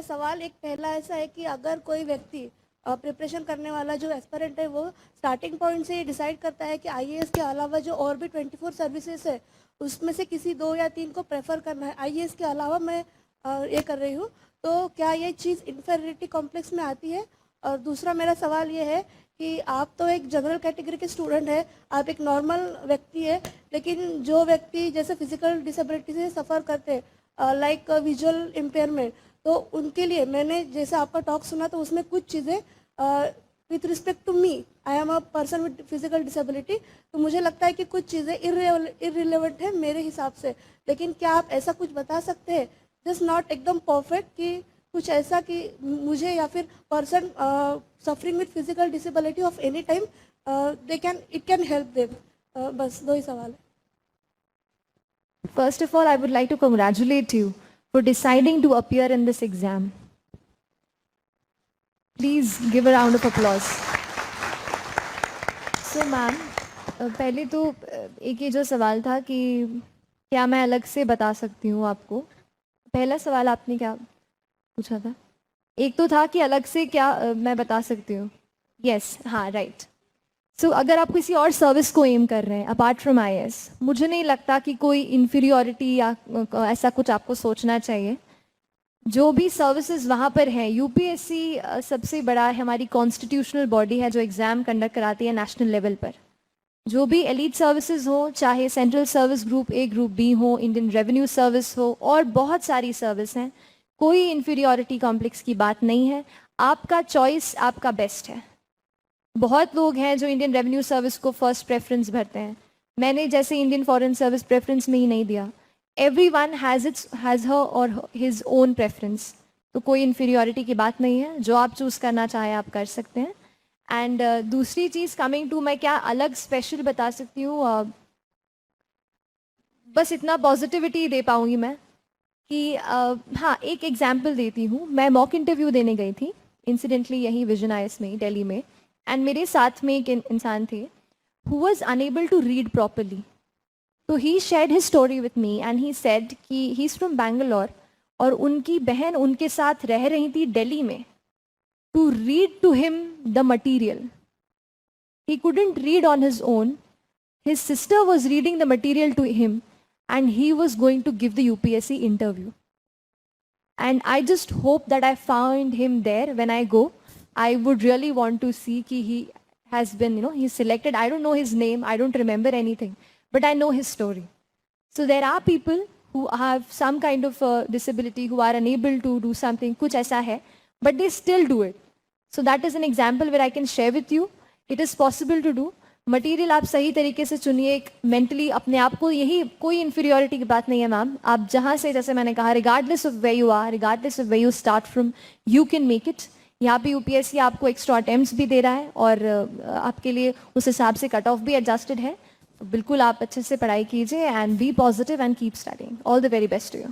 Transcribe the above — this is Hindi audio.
मेरा सवाल एक पहला ऐसा है कि अगर कोई व्यक्ति प्रिपरेशन करने वाला जो एस्पिरेंट है वो स्टार्टिंग पॉइंट से डिसाइड करता है कि आईएएस के अलावा जो और भी 24 सर्विसेज है उसमें से किसी 2 या 3 को प्रेफर करना है, आईएएस के अलावा मैं ये कर रही हूँ, तो क्या ये चीज़ इन्फेरिटी कॉम्प्लेक्स में आती है? और दूसरा मेरा सवाल ये है कि आप तो एक जनरल कैटेगरी के स्टूडेंट है, आप एक नॉर्मल व्यक्ति है, लेकिन जो व्यक्ति जैसे फिजिकल डिसेबिलिटी से सफ़र करते हैं लाइक विजुअल इम्पेयरमेंट, तो उनके लिए मैंने जैसे आपका टॉक सुना तो उसमें कुछ चीज़ें with respect to me, I am a person with physical disability, तो मुझे लगता है कि कुछ चीज़ें इररिलेवेंट है मेरे हिसाब से, लेकिन क्या आप ऐसा कुछ बता सकते हैं जस्ट नॉट एकदम परफेक्ट कि कुछ ऐसा कि मुझे या फिर person suffering with physical disability of any time it can help them? बस 2 ही सवाल है। First of all, I would like to congratulate you for deciding to appear in this exam. Please give a round of applause. So ma'am, पहले तो एक ये जो सवाल था कि क्या मैं अलग से बता सकती हूँ आपको, पहला सवाल आपने क्या पूछा था? एक तो था कि अलग से क्या मैं बता सकती हूँ। यस, हाँ, राइट। सो अगर आप किसी और सर्विस को एम कर रहे हैं अपार्ट फ्रॉम आईएएस, मुझे नहीं लगता कि कोई इन्फीरियोरिटी या ऐसा कुछ आपको सोचना चाहिए। जो भी सर्विसेज वहाँ पर हैं, यूपीएससी सबसे बड़ा है, हमारी कॉन्स्टिट्यूशनल बॉडी है जो एग्ज़ाम कंडक्ट कराती है नेशनल लेवल पर। जो भी एलीट सर्विसेज हो, चाहे central service group A group B हो, इंडियन रेवेन्यू सर्विस हो, और बहुत सारी सर्विस हैं, कोई इन्फीरियोरिटी कॉम्प्लेक्स की बात नहीं है। आपका चॉइस आपका बेस्ट है। बहुत लोग हैं जो इंडियन रेवेन्यू सर्विस को फर्स्ट प्रेफरेंस भरते हैं, मैंने जैसे इंडियन फॉरेन सर्विस प्रेफरेंस में ही नहीं दिया। एवरीवन हैज़ हर और हिज ओन प्रेफरेंस, तो कोई इन्फीरियोरिटी की बात नहीं है। जो आप चूज़ करना चाहें आप कर सकते हैं। एंड दूसरी चीज़, कमिंग टू मैं क्या अलग स्पेशल बता सकती हूँ, बस इतना पॉजिटिविटी दे पाऊँगी मैं कि हाँ, एक एग्जाम्पल देती हूँ। मैं मॉक इंटरव्यू देने गई थी इंसिडेंटली यहीं विजन आईएएस में, दिल्ली में, एंड मेरे साथ में एक इंसान थे who was unable to read properly. तो he shared his story with me and he said कि ही इज़ फ्रॉम बैंगलोर और उनकी बहन उनके साथ रह रही थी दिल्ली में to read to him the material. He couldn't read on his own. His sister was reading the material to him and he was going to give the UPSC interview. And I just hope that I find him there when I go. I would really want to see कि he has been, he's selected. I don't know his name, I don't remember anything, but I know his story. So there are people who have some kind of disability who are unable to do something, कुछ ऐसा है, but they still do it. So that is an example where I can share with you. It is possible to do. Material आप सही तरीके से चुनिए, एक मेंटली अपने आप को, यही कोई इन्फीरियोरिटी की बात नहीं है मैम। आप जहाँ से, जैसे मैंने कहा, regardless of where you are, regardless of where you start from, you can make it. यहाँ पे यूपीएससी आपको एक्स्ट्रा अटेम्प्ट्स भी दे रहा है और आपके लिए उस हिसाब से कट ऑफ भी एडजस्टेड है। बिल्कुल आप अच्छे से पढ़ाई कीजिए and be positive and keep studying. All the very best to you.